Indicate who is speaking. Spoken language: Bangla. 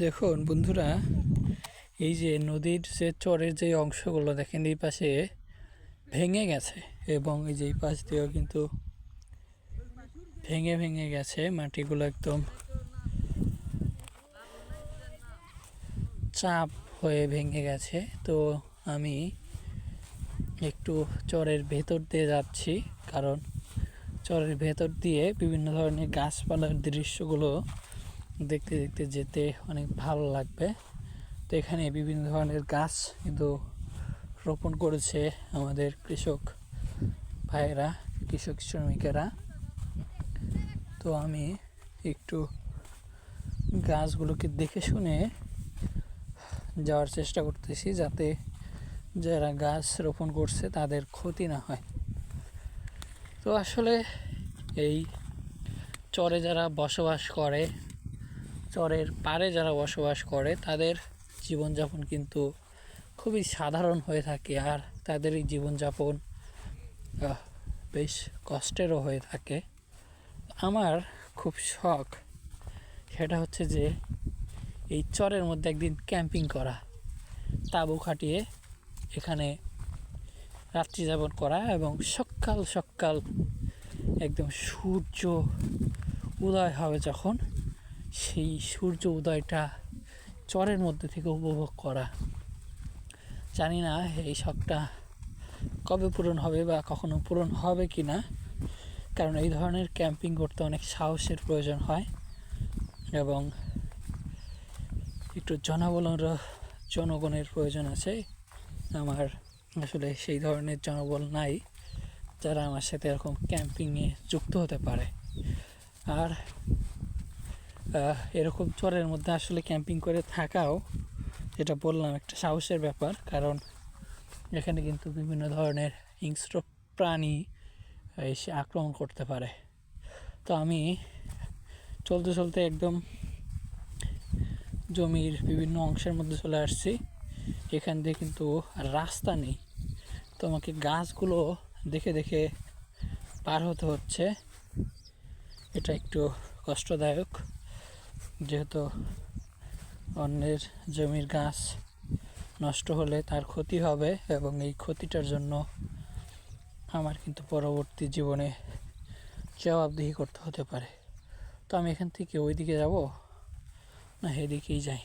Speaker 1: দেখুন বন্ধুরা, এই যে নদীর যে চরের যে অংশগুলো দেখেন এই পাশে ভেঙে গেছে এবং এই যে এই পাশ দিয়েও কিন্তু ভেঙে ভেঙে গেছে, মাটিগুলো একদম চাপ হয়ে ভেঙে গেছে। তো আমি একটু চরের ভেতর দিয়ে যাচ্ছি, কারণ চরের ভেতর দিয়ে বিভিন্ন ধরনের গাছপালার দৃশ্যগুলো দেখতে দেখতে যেতে অনেক ভালো লাগবে। তো এখানে বিভিন্ন ধরনের গাছ কিন্তু রোপণ করেছে আমাদের কৃষক ভাইয়েরা, কৃষক শ্রমিকেরা। তো আমি একটু গাছগুলোকে দেখে শুনে যাওয়ার চেষ্টা করতেছি, যাতে যারা গাছ রোপণ করছে তাদের ক্ষতি না হয়। তো আসলে এই চরে যারা বসবাস করে, চরের পাড়ে যারা বসবাস করে, তাদের জীবনযাপন কিন্তু খুবই সাধারণ হয়ে থাকে, আর তাদের এই জীবনযাপন বেশ কষ্টেরও হয়ে থাকে। আমার খুব শখ, সেটা হচ্ছে যে এই চরের মধ্যে একদিন ক্যাম্পিং করা, তাঁবু খাটিয়ে এখানে রাত্রি যাপন করা এবং সকাল সকাল একদম সূর্য উদয় হবে যখন, সেই সূর্য উদয়টা চরের মধ্যে থেকে উপভোগ করা। জানি না এই শখটা কবে পূরণ হবে বা কখনো পূরণ হবে কি না, কারণ এই ধরনের ক্যাম্পিং করতে অনেক সাহসের প্রয়োজন হয় এবং একটু জনগণের প্রয়োজন আছে। আমার আসলে সেই ধরনের জনবল নাই যারা আমার সাথে এরকম ক্যাম্পিংয়ে যুক্ত হতে পারে। আর এরকম চরের মধ্যে আসলে ক্যাম্পিং করে থাকাও, যেটা বললাম, একটা সাহসের ব্যাপার, কারণ এখানে কিন্তু বিভিন্ন ধরনের হিংস্র প্রাণী এসে আক্রমণ করতে পারে। তো আমি চলতে চলতে একদম জমির বিভিন্ন অংশের মধ্যে চলে আসছি। এখান দিয়ে কিন্তু রাস্তা নেই, তো আমাকে গাছগুলো দেখে দেখে পার হতে হচ্ছে। এটা একটু কষ্টদায়ক, যেহেতু অন্যের জমির গাছ নষ্ট হলে তার ক্ষতি হবে এবং এই ক্ষতিটার জন্য আমার কিন্তু পরবর্তী জীবনে জবাবদিহি করতে হতে পারে। তো আমি এখান থেকে ওই দিকে যাব না এদিকেই যাই?